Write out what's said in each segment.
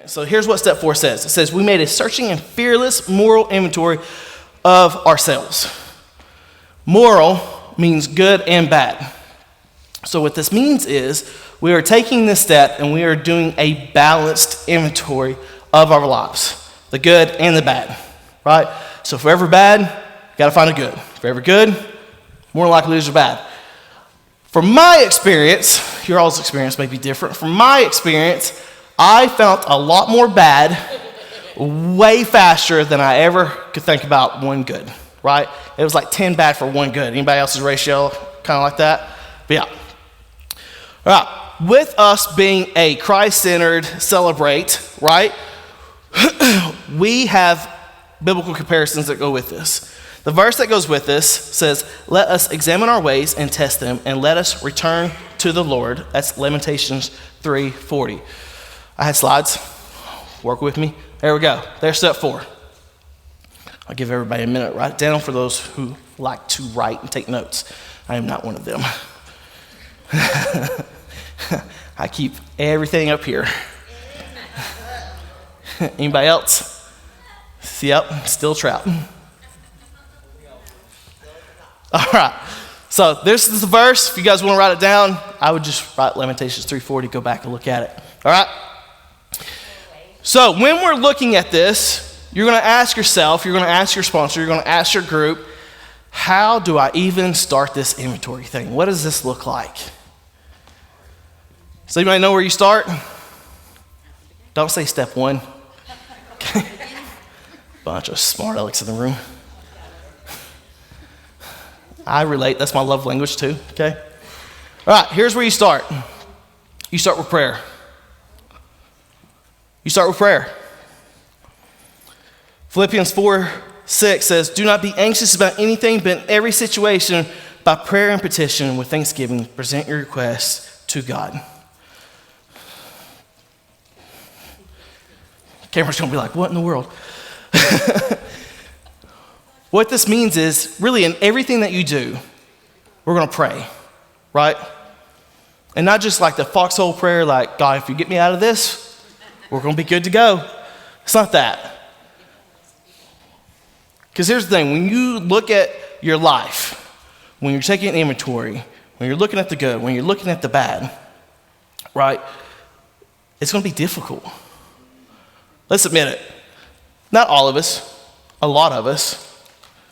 So here's what step 4 says. It says, we made a searching and fearless moral inventory of ourselves. Moral means good and bad. So what this means is we are taking this step and we are doing a balanced inventory of our lives, the good and the bad, right? So for every bad, you got to find a good. For every good, more than likely there's a bad. From my experience, your all's experience may be different. From my experience, I found a lot more bad way faster than I ever could think about one good, right? It was like 10 bad for one good. Anybody else's ratio kind of like that? But yeah. All right. With us being a Christ-centered celebrate, right, we have biblical comparisons that go with this. The verse that goes with this says, let us examine our ways and test them, and let us return to the Lord. That's Lamentations 3:40. I had slides. Work with me. There we go. There's step 4. I'll give everybody a minute. Write it down for those who like to write and take notes. I am not one of them. I keep everything up here. Anybody else? Yep, still trapped. All right. So this is the verse. If you guys want to write it down, I would just write Lamentations 3:40. Go back and look at it. All right. So when we're looking at this, you're going to ask yourself, you're going to ask your sponsor, you're going to ask your group, how do I even start this inventory thing? What does this look like? So you might know where you start. Don't say step 1. Bunch of smart alecks in the room. I relate. That's my love language too, okay? All right, here's where you start. You start with prayer. You start with prayer. Philippians 4:6 says, do not be anxious about anything, but in every situation, by prayer and petition, with thanksgiving, present your requests to God. Camera's going to be like, what in the world? What this means is, really, in everything that you do, we're going to pray, right? And not just like the foxhole prayer, like, God, if you get me out of this, we're going to be good to go. It's not that. Because here's the thing. When you look at your life, when you're taking an inventory, when you're looking at the good, when you're looking at the bad, right, it's going to be difficult. Let's admit it. Not all of us, a lot of us,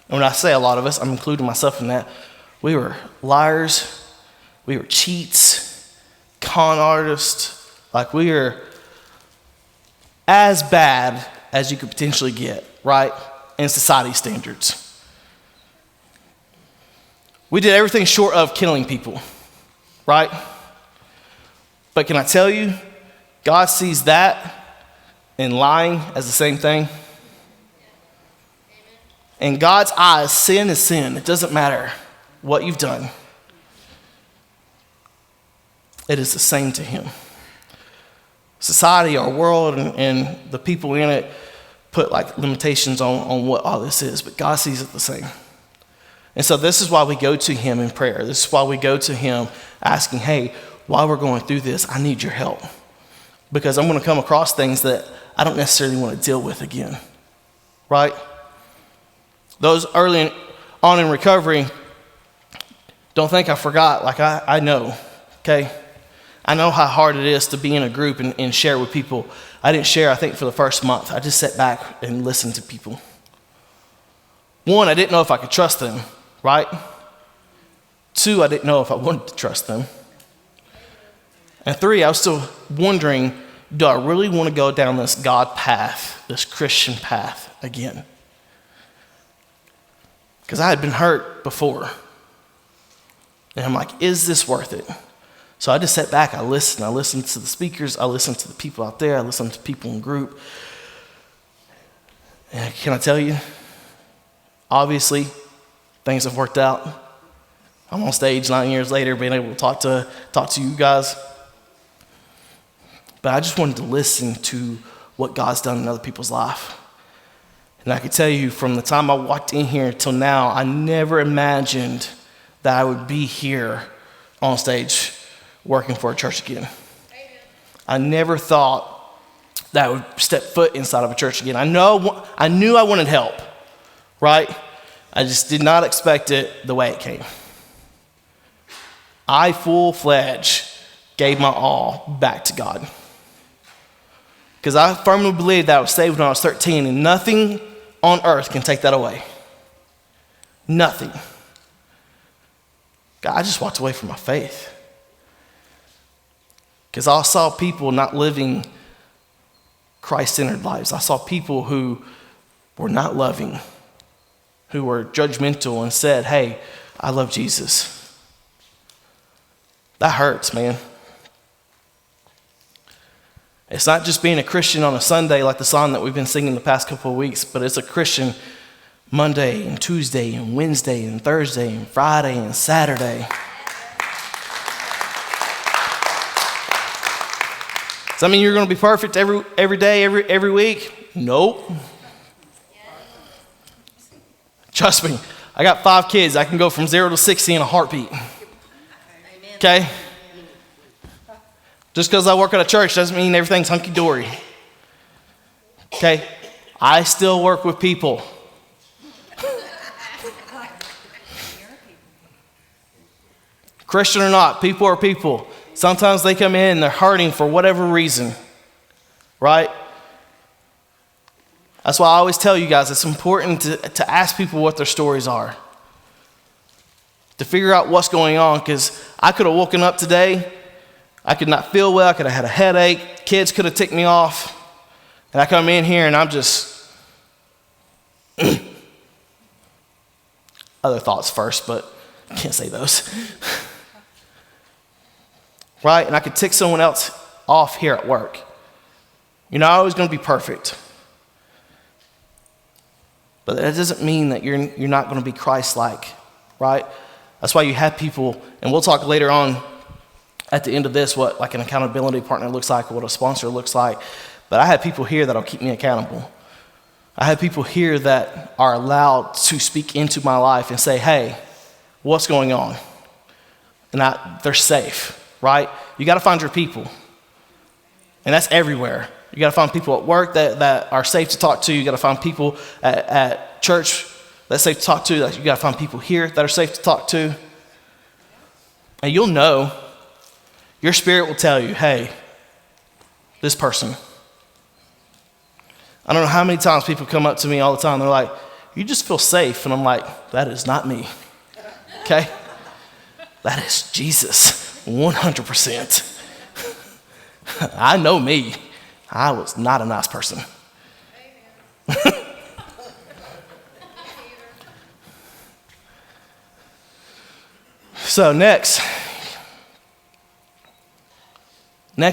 and when I say a lot of us, I'm including myself in that, we were liars, we were cheats, con artists, like we are as bad as you could potentially get, right, in society standards. We did everything short of killing people, right? But can I tell you, God sees that and lying as the same thing. In God's eyes, sin is sin. It doesn't matter what you've done. It is the same to him. Society, our world, and the people in it put like limitations on what all this is, but God sees it the same. And so this is why we go to him in prayer. This is why we go to him asking, hey, while we're going through this, I need your help. Because I'm going to come across things that I don't necessarily want to deal with again, right? Those early on in recovery, don't think I forgot. Like I know, okay? I know how hard it is to be in a group and share with people. I didn't share, I think, for the first month. I just sat back and listened to people. 1, I didn't know if I could trust them, right? 2, I didn't know if I wanted to trust them. And 3, I was still wondering, do I really want to go down this God path, this Christian path again? Because I had been hurt before. And I'm like, is this worth it? So I just sat back, I listened to the speakers, I listened to the people out there, I listened to people in group. And can I tell you, obviously, things have worked out. I'm on stage 9 years later, being able to talk to you guys. But I just wanted to listen to what God's done in other people's life. And I can tell you, from the time I walked in here till now, I never imagined that I would be here on stage working for a church again. I never thought that I would step foot inside of a church again. I knew I wanted help, right? I just did not expect it the way it came. I full-fledged gave my all back to God. Because I firmly believe that I was saved when I was 13, and nothing on earth can take that away. Nothing. God, I just walked away from my faith. Because I saw people not living Christ-centered lives. I saw people who were not loving, who were judgmental and said, hey, I love Jesus. That hurts, man. It's not just being a Christian on a Sunday like the song that we've been singing the past couple of weeks, but it's a Christian Monday and Tuesday and Wednesday and Thursday and Friday and Saturday. Does that mean you're going to be perfect every day, every week? Nope. Trust me, I got 5 kids. I can go from 0 to 60 in a heartbeat. Okay? Just because I work at a church doesn't mean everything's hunky-dory. Okay? I still work with people. Christian or not, people are people. Sometimes they come in and they're hurting for whatever reason. Right? That's why I always tell you guys it's important to ask people what their stories are. To figure out what's going on, because I could have woken up today, I could not feel well, I could have had a headache, kids could have ticked me off, and I come in here and I'm just, other thoughts first, but I can't say those. Right? And I could tick someone else off here at work. You're not always going to be perfect. But that doesn't mean that you're not going to be Christ-like, right? That's why you have people, and we'll talk later on at the end of this what like an accountability partner looks like or what a sponsor looks like. But I have people here that'll keep me accountable. I have people here that are allowed to speak into my life and say, hey, what's going on? And they're safe, right? You got to find your people. And that's everywhere. You got to find people at work that are safe to talk to. You got to find people at church that's safe to talk to. You got to find people here that are safe to talk to. And you'll know, your spirit will tell you, hey, this person. I don't know how many times people come up to me all the time. They're like, you just feel safe. And I'm like, that is not me. Okay? That is Jesus, 100%. I know me. I was not a nice person. So next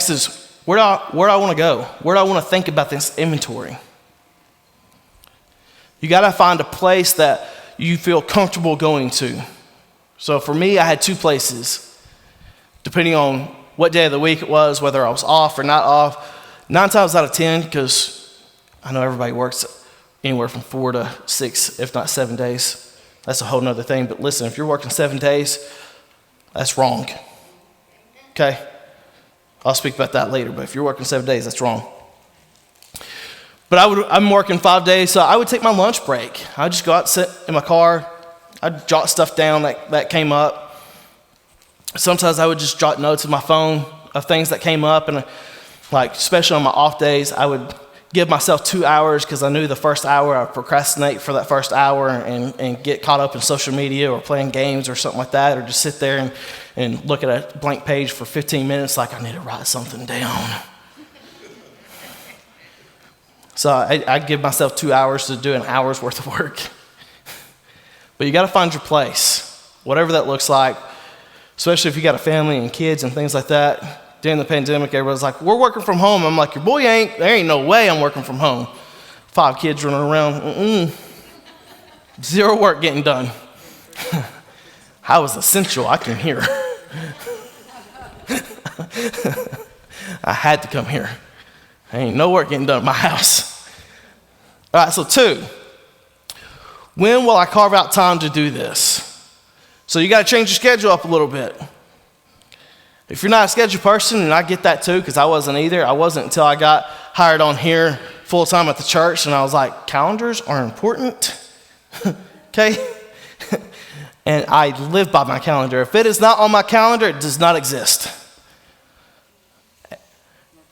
is where do I want to go? Where do I want to think about this inventory? You got to find a place that you feel comfortable going to. So for me, I had 2 places, depending on what day of the week it was, whether I was off or not off. 9 times out of 10, because I know everybody works anywhere from 4 to 6, if not 7 days. That's a whole nother thing. But listen, if you're working 7 days, that's wrong. Okay? I'll speak about that later, but if you're working 7 days, that's wrong. But I'm working 5 days, so I would take my lunch break. I'd just go out, sit in my car. I'd jot stuff down that came up. Sometimes I would just jot notes in my phone of things that came up, and like, especially on my off days, I would give myself 2 hours because I knew the first hour I would procrastinate for that first hour and get caught up in social media or playing games or something like that, or just sit there and look at a blank page for 15 minutes like I need to write something down. So I'd give myself 2 hours to do an hour's worth of work. But you got to find your place, whatever that looks like, especially if you got a family and kids and things like that. During the pandemic, everybody's like, we're working from home. I'm like, your boy ain't. There ain't no way I'm working from home. 5 kids running around. 0 work getting done. I was essential. I can hear. I had to come here. Ain't no work getting done at my house. All right, so 2. When will I carve out time to do this? So you got to change your schedule up a little bit. If you're not a schedule person, and I get that too, because I wasn't either. I wasn't until I got hired on here full time at the church, and I was like, calendars are important, okay? And I live by my calendar. If it is not on my calendar, it does not exist.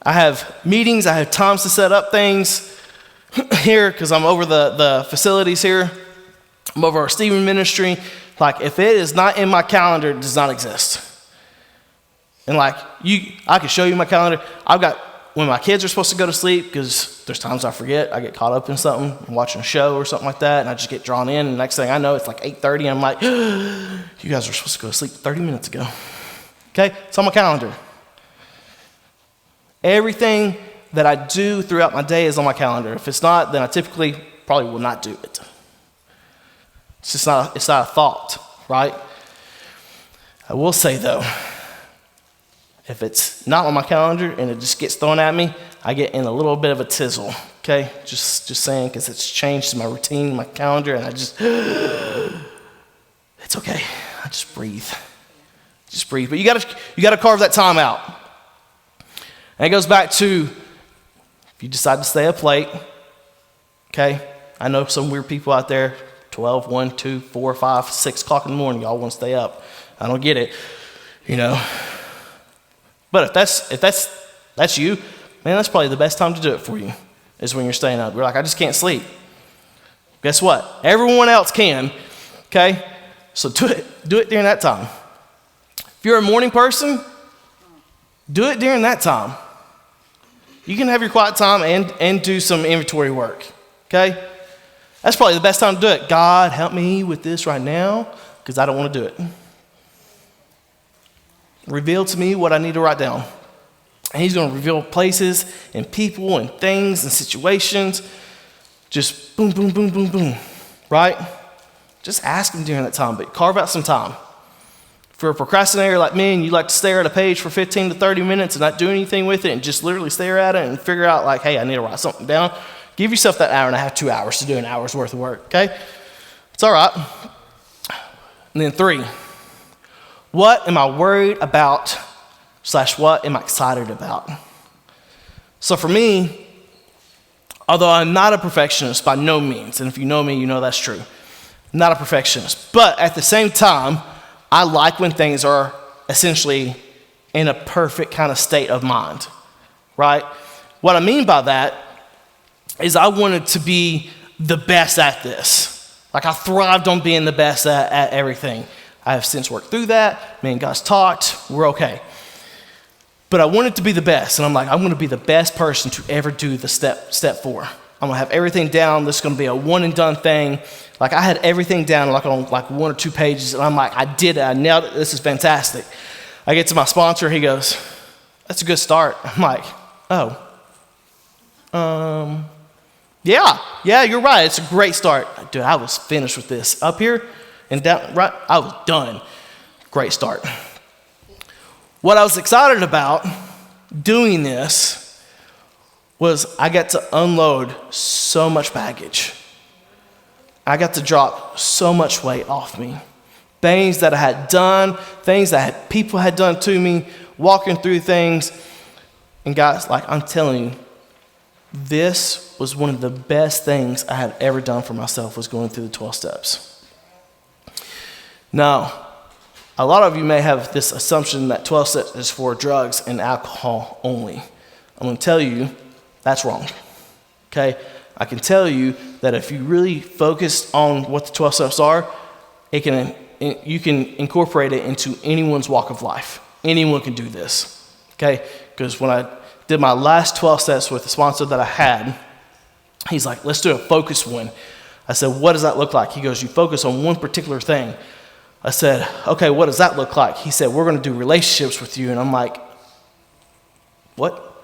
I have meetings, I have times to set up things here because I'm over the facilities here. I'm over our Stephen ministry. Like, if it is not in my calendar, it does not exist. And like, I can show you my calendar. I've got when my kids are supposed to go to sleep, because there's times I forget. I get caught up in something. I'm watching a show or something like that, and I just get drawn in. And the next thing I know, it's like 8:30, and I'm like, you guys were supposed to go to sleep 30 minutes ago. Okay? It's on my calendar. Everything that I do throughout my day is on my calendar. If it's not, then I typically probably will not do it. It's not a thought, right? I will say, though, if it's not on my calendar and it just gets thrown at me, I get in a little bit of a tizzle, okay? Just saying, because it's changed my routine, my calendar, and I just, it's okay. I just breathe. Just breathe. But you gotta carve that time out. And it goes back to, if you decide to stay up late, okay? I know some weird people out there, 12, 1, 2, 4, 5, 6 o'clock in the morning, y'all want to stay up. I don't get it, you know. But if that's you, man, that's probably the best time to do it for you, is when you're staying up. You're like, I just can't sleep. Guess what? Everyone else can, okay? So do it during that time. If you're a morning person, do it during that time. You can have your quiet time and do some inventory work, okay? That's probably the best time to do it. God, help me with this right now, because I don't want to do it. Reveal to me what I need to write down. And he's going to reveal places and people and things and situations. Just boom, boom, boom, boom, boom, right? Just ask him during that time, but carve out some time. If you're a procrastinator like me and you like to stare at a page for 15 to 30 minutes and not do anything with it and just literally stare at it and figure out like, hey, I need to write something down, give yourself that hour and a half, 2 hours to do an hour's worth of work, okay? It's all right. And then 3, what am I worried about / what am I excited about? So for me, although I'm not a perfectionist by no means, and if you know me, you know that's true, I'm not a perfectionist, but at the same time, I like when things are essentially in a perfect kind of state of mind, right? What I mean by that is I wanted to be the best at this. Like I thrived on being the best at everything. I have since worked through that. Me and God's talked. We're okay. But I wanted to be the best. And I'm like, I'm going to be the best person to ever do the step 4. I'm going to have everything down. This is going to be a one and done thing. Like I had everything down like on like 1 or 2 pages. And I'm like, I did it. I nailed it. This is fantastic. I get to my sponsor. He goes, that's a good start. I'm like, yeah, you're right. It's a great start. Dude, I was finished with this. Up here and down, right, I was done. Great start. What I was excited about doing this was I got to unload so much baggage. I got to drop so much weight off me. Things that I had done, things that people had done to me, walking through things. And guys, like I'm telling you, this was one of the best things I had ever done for myself, was going through the 12 steps. Now, a lot of you may have this assumption that 12 steps is for drugs and alcohol only. I'm going to tell you that's wrong, okay? I can tell you that if you really focus on what the 12 steps are, you can incorporate it into anyone's walk of life. Anyone can do this, okay? Because when I did my last 12 steps with the sponsor that I had, he's like, let's do a focus one. I said, what does that look like? He goes, you focus on one particular thing. I said, okay, what does that look like? He said, we're going to do relationships with you. And I'm like, what?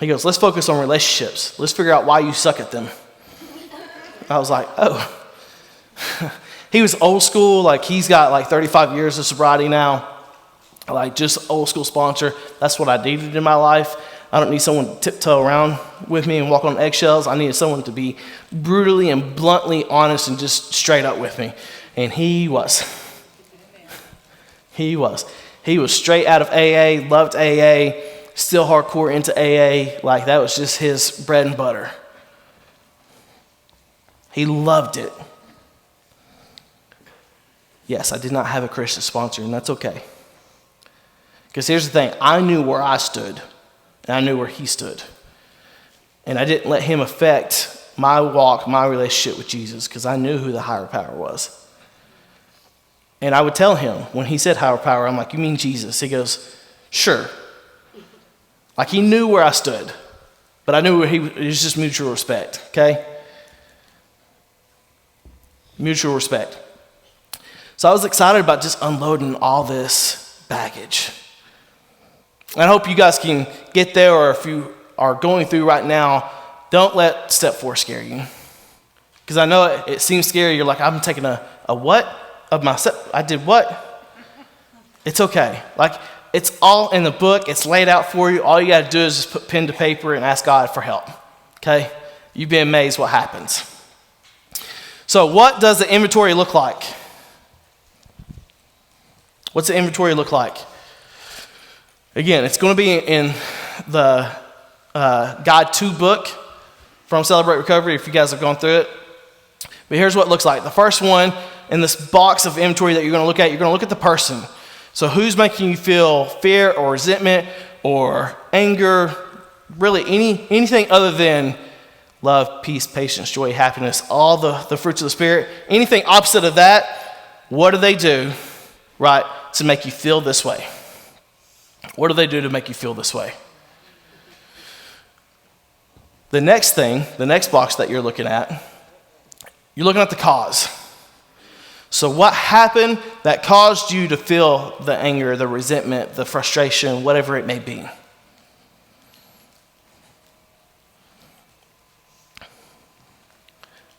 He goes, let's focus on relationships. Let's figure out why you suck at them. I was like, oh. He was old school. Like he's got like 35 years of sobriety now. Like just old school sponsor. That's what I needed in my life. I don't need someone to tiptoe around with me and walk on eggshells. I needed someone to be brutally and bluntly honest and just straight up with me. And he was. He was straight out of AA, loved AA, still hardcore into AA. Like, that was just his bread and butter. He loved it. Yes, I did not have a Christian sponsor, and that's okay. Because here's the thing, I knew where I stood, and I knew where he stood. And I didn't let him affect my walk, my relationship with Jesus, because I knew who the higher power was. And I would tell him, when he said higher power, I'm like, you mean Jesus? He goes, sure. Like, he knew where I stood, but I knew it was just mutual respect, okay? Mutual respect. So I was excited about just unloading all this baggage. I hope you guys can get there, or if you are going through right now, don't let step 4 scare you. Because I know it seems scary. You're like, I'm taking a what of my step? I did what? It's okay. Like, it's all in the book. It's laid out for you. All you got to do is just put pen to paper and ask God for help. Okay? You'd be amazed what happens. So what does the inventory look like? What's the inventory look like? Again, it's going to be in the Guide 2 book from Celebrate Recovery, if you guys have gone through it. But here's what it looks like. The first one, in this box of inventory that you're going to look at the person. So who's making you feel fear or resentment or anger, really anything other than love, peace, patience, joy, happiness, all the fruits of the Spirit. Anything opposite of that, what do they do, right, to make you feel this way? What do they do to make you feel this way? The next thing, the next box that you're looking at the cause. So what happened that caused you to feel the anger, the resentment, the frustration, whatever it may be?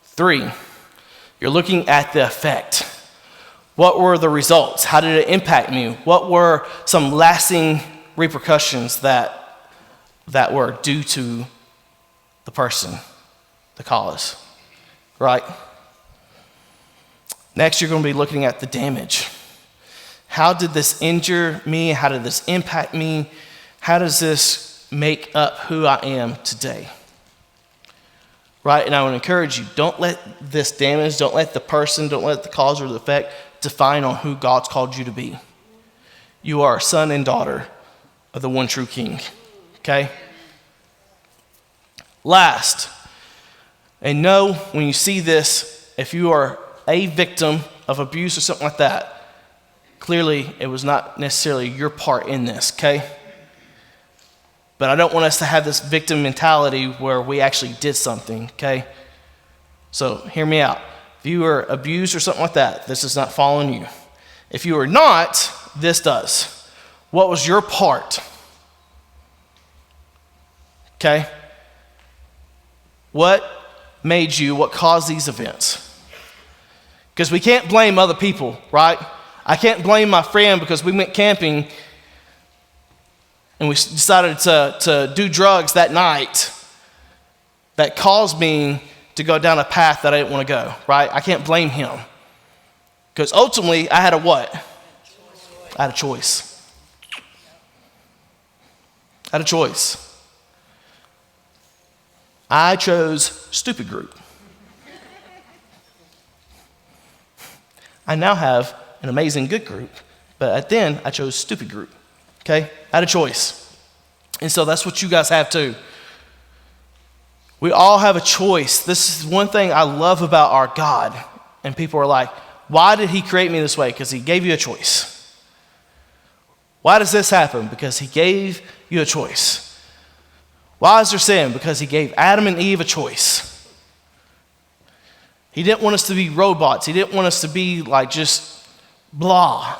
Three, you're looking at the effect. What were the results? How did it impact me? What were some lasting repercussions that were due to the person, the cause, right? Next, you're going to be looking at the damage. How did this injure me? How did this impact me? How does this make up who I am today? Right? And I would encourage you, don't let this damage, don't let the person, don't let the cause or the effect define on who God's called you to be. You are a son and daughter of the one true King. Okay? Last, and know when you see this, if you are a victim of abuse or something like that, clearly it was not necessarily your part in this, okay? But I don't want us to have this victim mentality where we actually did something, okay? So hear me out. If you were abused or something like that, this does not fall on you. If you are not, this does. What was your part? Okay? What caused these events? Because we can't blame other people, right? I can't blame my friend because we went camping and we decided to do drugs that night that caused me to go down a path that I didn't want to go, right? I can't blame him. Because ultimately, I had a what? I had a choice. I had a choice. I chose stupid group. I now have an amazing good group, but then I chose stupid group, okay? I had a choice. And so that's what you guys have too. We all have a choice. This is one thing I love about our God. And people are like, why did he create me this way? Because he gave you a choice. Why does this happen? Because he gave you a choice. Why is there sin? Because he gave Adam and Eve a choice. He didn't want us to be robots. He didn't want us to be like just blah.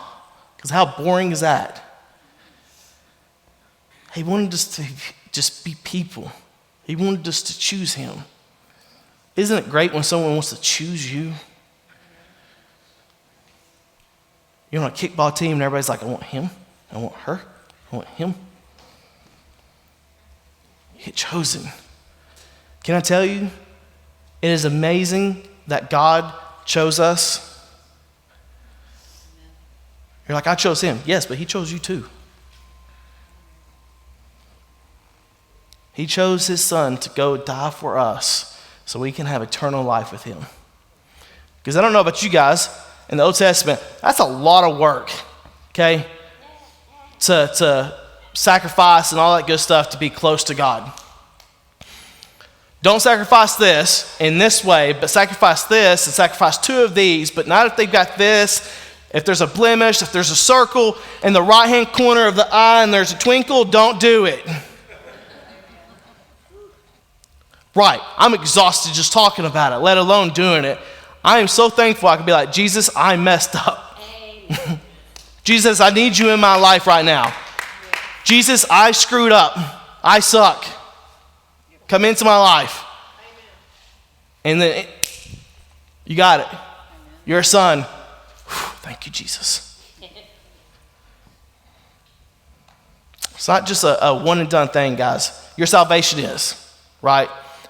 Because how boring is that? He wanted us to just be people. He wanted us to choose him. Isn't it great when someone wants to choose you? You're on a kickball team and everybody's like, I want him. I want her. I want him. You get chosen. Can I tell you, it is amazing that God chose us. You're like, I chose him. Yes, but he chose you too. He chose his son to go die for us so we can have eternal life with him. Because I don't know about you guys, in the Old Testament, that's a lot of work, okay? To sacrifice and all that good stuff to be close to God. Don't sacrifice this in this way, but sacrifice this and sacrifice 2 of these, but not if they've got this. If there's a blemish, if there's a circle in the right-hand corner of the eye and there's a twinkle, don't do it. Right, I'm exhausted just talking about it, let alone doing it. I am so thankful I can be like, Jesus, I messed up. Jesus, I need you in my life right now. Jesus, I screwed up. I suck. Come into my life. And then you got it. You're a son. Thank you, Jesus. It's not just a one and done thing, guys. Your salvation is, right?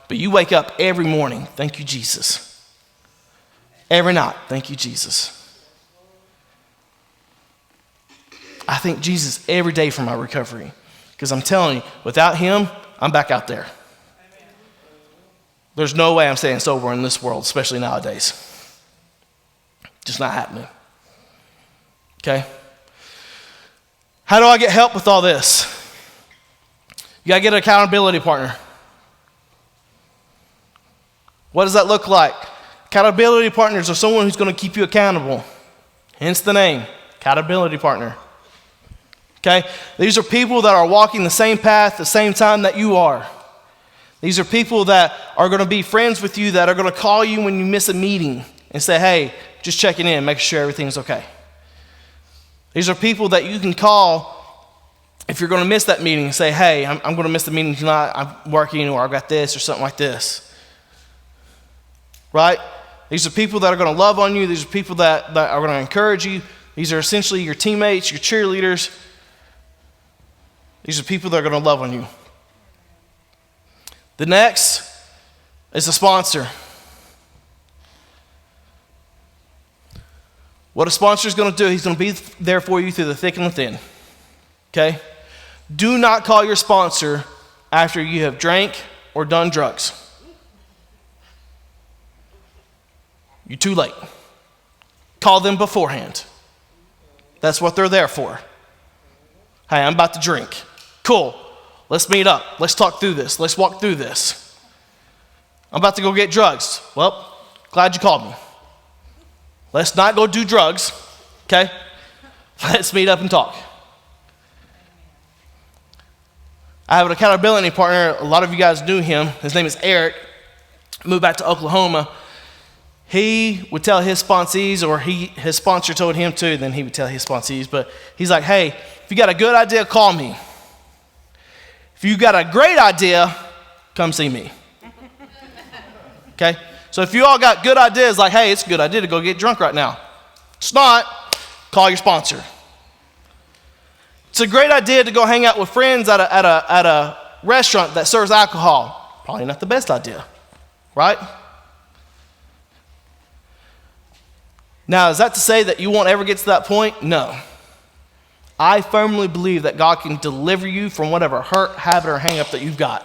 But you wake up every morning, thank you, Jesus. Every night, thank you, Jesus. I thank Jesus every day for my recovery. Because I'm telling you, without him, I'm back out there. There's no way I'm staying sober in this world, especially nowadays. Just not happening. Okay? How do I get help with all this? You gotta get an accountability partner. What does that look like? Accountability partners are someone who's going to keep you accountable. Hence the name, accountability partner. Okay? These are people that are walking the same path, the same time that you are. These are people that are going to be friends with you, that are going to call you when you miss a meeting and say, hey, just checking in, making sure everything's okay. These are people that you can call if you're going to miss that meeting and say, hey, I'm going to miss the meeting tonight, I'm working, or I've got this, or something like this. Right? These are people that are going to love on you. These are people that are going to encourage you. These are essentially your teammates, your cheerleaders. These are people that are going to love on you. The next is a sponsor. What a sponsor is going to do, he's going to be there for you through the thick and the thin. Okay? Do not call your sponsor after you have drank or done drugs. You're too late. Call them beforehand. That's what they're there for. Hey, I'm about to drink. Cool. Let's meet up. Let's talk through this. Let's walk through this. I'm about to go get drugs. Well, glad you called me. Let's not go do drugs, okay? Let's meet up and talk. I have an accountability partner. A lot of you guys knew him. His name is Eric. Moved back to Oklahoma. He would tell his sponsees, or his sponsor told him to, then he would tell his sponsees, but he's like, hey, if you got a good idea, call me. If you got a great idea, come see me. Okay? So if you all got good ideas, like, hey, it's a good idea to go get drunk right now. It's not, call your sponsor. It's a great idea to go hang out with friends at a restaurant that serves alcohol. Probably not the best idea, right? Now, is that to say that you won't ever get to that point? No. I firmly believe that God can deliver you from whatever hurt, habit, or hang-up that you've got.